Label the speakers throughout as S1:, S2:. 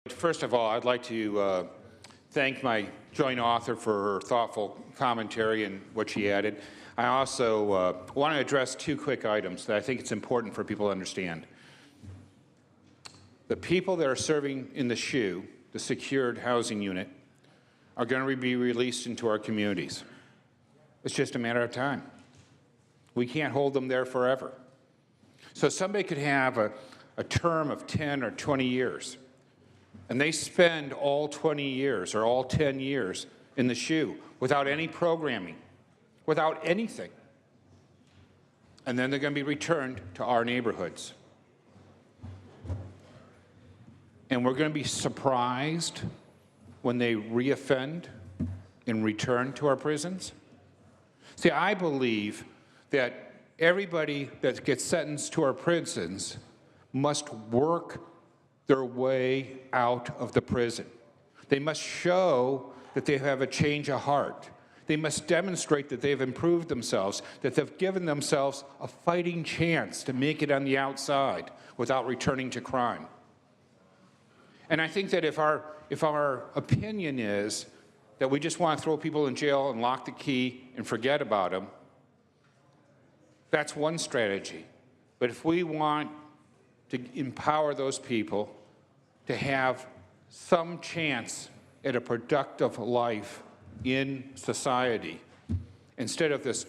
S1: First of all, I'd like to thank my joint author for her thoughtful commentary and what she added. I also want to address two quick items that I think it's important for people to understand. The people that are serving in the SHU, the Secured Housing Unit, are going to be released into our communities. It's just a matter of time. We can't hold them there forever. So somebody could have a term of 10 or 20 years, and they spend all 20 years or all 10 years in the SHU without any programming, without anything. And then they're going to be returned to our neighborhoods. And we're going to be surprised when they reoffend and return to our prisons. See, I believe that everybody that gets sentenced to our prisons must work their way out of the prison. They must show that they have a change of heart. They must demonstrate that they've improved themselves, that they've given themselves a fighting chance to make it on the outside without returning to crime. And I think that if our opinion is that we just want to throw people in jail and lock the key and forget about them, that's one strategy. But if we want to empower those people to have some chance at a productive life in society, instead of this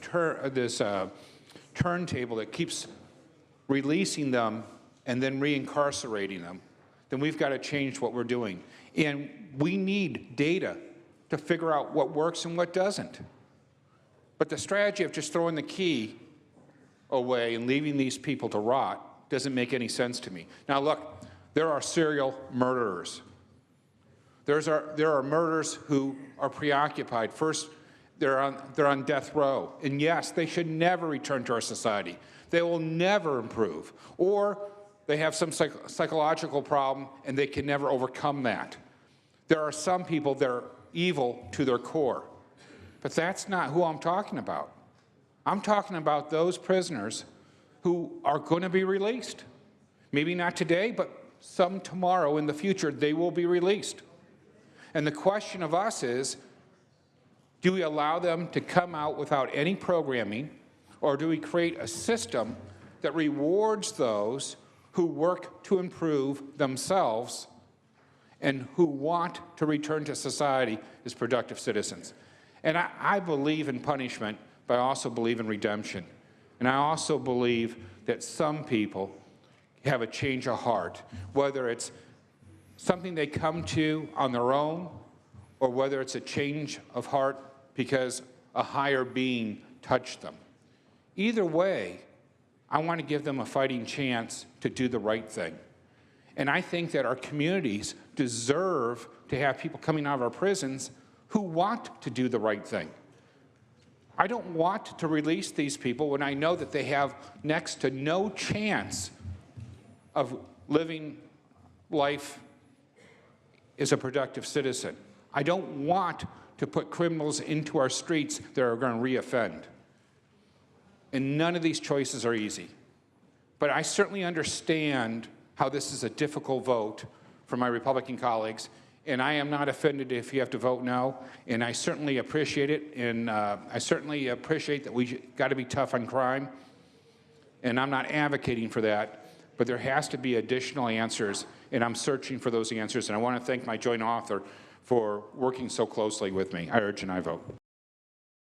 S1: turntable that keeps releasing them and then reincarcerating them, then we've got to change what we're doing. And we need data to figure out what works and what doesn't. But the strategy of just throwing the key away and leaving these people to rot doesn't make any sense to me. Now look, there are serial murderers. There are murderers who are preoccupied. First, they're on death row. And yes, they should never return to our society. They will never improve. Or they have some psychological problem and they can never overcome that. There are some people that are evil to their core. But that's not who I'm talking about. I'm talking about those prisoners who are going to be released. Maybe not today, but some tomorrow in the future, they will be released. And the question of us is, do we allow them to come out without any programming, or do we create a system that rewards those who work to improve themselves and who want to return to society as productive citizens? And I believe in punishment, but I also believe in redemption. And I also believe that some people have a change of heart, whether it's something they come to on their own, or whether it's a change of heart because a higher being touched them. Either way, I want to give them a fighting chance to do the right thing. And I think that our communities deserve to have people coming out of our prisons who want to do the right thing. I don't want to release these people when I know that they have next to no chance of living life as a productive citizen. I don't want to put criminals into our streets that are going to reoffend. And none of these choices are easy. But I certainly understand how this is a difficult vote for my Republican colleagues, and I am not offended if you have to vote no, and I certainly appreciate it, and I certainly appreciate that we got to be tough on crime, and I'm not advocating for that, but there has to be additional answers, and I'm searching for those answers, and I want to thank my joint author for working so closely with me. I urge and I vote.